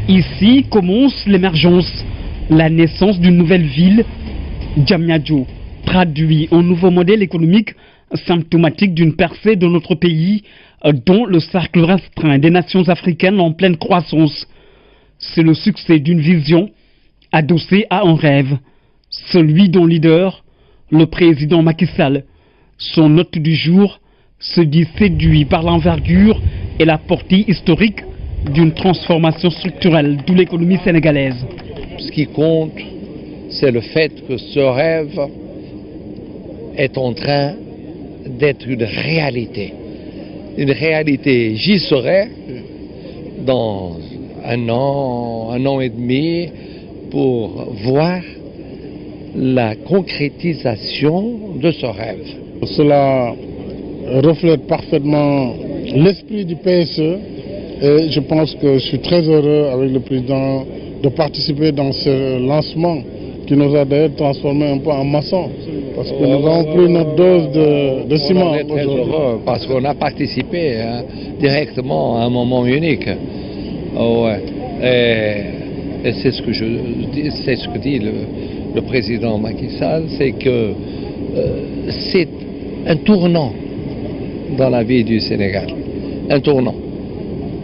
Ici commence l'émergence, la naissance d'une nouvelle ville, Diamniadio, traduit un nouveau modèle économique symptomatique d'une percée de notre pays, dont le cercle restreint des nations africaines en pleine croissance. C'est le succès d'une vision adossée à un rêve, celui dont leader, le président Macky Sall. Son hôte du jour se dit séduit par l'envergure et la portée historique d'une transformation structurelle de l'économie sénégalaise. Ce qui compte, c'est le fait que ce rêve est en train d'être une réalité. Une réalité, j'y serai dans un an et demi pour voir la concrétisation de ce rêve. Cela reflète parfaitement l'esprit du PSE et je pense que je suis très heureux avec le président de participer dans ce lancement qui nous a d'ailleurs transformé un peu en maçon parce que nous avons pris notre dose de ciment. On est très heureux parce qu'on a participé directement à un moment unique. Et c'est ce que dit le président Macky Sall, c'est que c'est un tournant dans la vie du Sénégal, un tournant.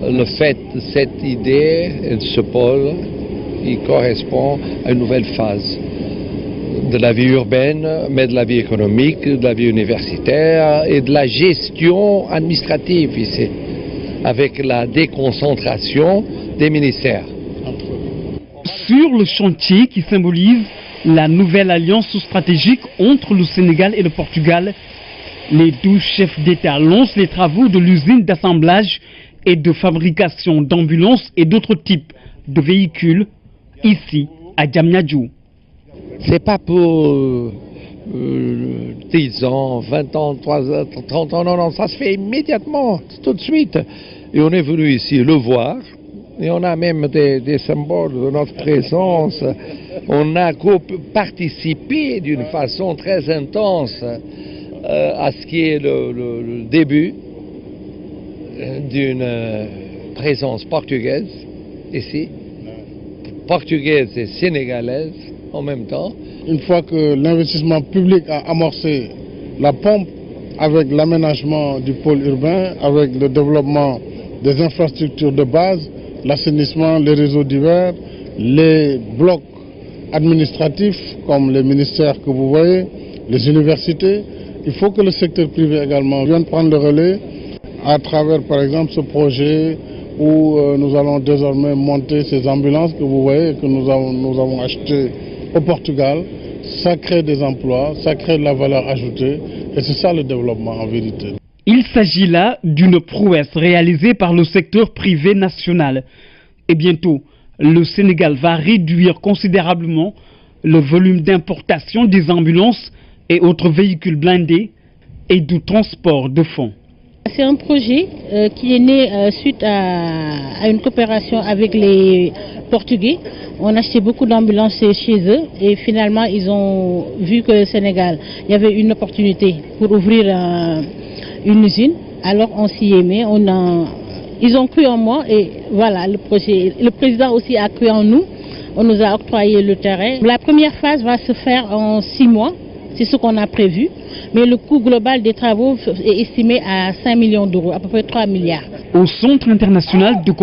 Le fait de cette idée, de ce pôle, il correspond à une nouvelle phase de la vie urbaine, mais de la vie économique, de la vie universitaire et de la gestion administrative ici, avec la déconcentration des ministères. Sur le chantier qui symbolise la nouvelle alliance stratégique entre le Sénégal et le Portugal, les 12 chefs d'État lancent les travaux de l'usine d'assemblage et de fabrication d'ambulances et d'autres types de véhicules ici à Diamniadio. C'est pas pour 10 ans, 20 ans, 30 ans, non, ça se fait immédiatement, tout de suite. Et on est venu ici le voir, et on a même des symboles de notre présence. On a participé d'une façon très intense à ce qui est le début d'une présence portugaise ici, portugaise et sénégalaise en même temps. Une fois que l'investissement public a amorcé la pompe avec l'aménagement du pôle urbain, avec le développement des infrastructures de base, l'assainissement, les réseaux divers, les blocs administratifs comme les ministères que vous voyez, les universités, il faut que le secteur privé également vienne prendre le relais à travers par exemple ce projet où nous allons désormais monter ces ambulances que vous voyez et que nous avons achetées au Portugal. Ça crée des emplois, ça crée de la valeur ajoutée et c'est ça le développement en vérité. Il s'agit là d'une prouesse réalisée par le secteur privé national. Et bientôt, le Sénégal va réduire considérablement le volume d'importation des ambulances et autres véhicules blindés et du transport de fonds. C'est un projet qui est né suite à une coopération avec les Portugais. On a acheté beaucoup d'ambulances chez eux et finalement ils ont vu que le Sénégal, il y avait une opportunité pour ouvrir une usine. Alors on s'y est mis, ils ont cru en moi et voilà le projet. Le président aussi a cru en nous, on nous a octroyé le terrain. La première phase va se faire en 6 mois, c'est ce qu'on a prévu. Mais le coût global des travaux est estimé à 5 millions d'euros, à peu près 3 milliards. Au Centre international de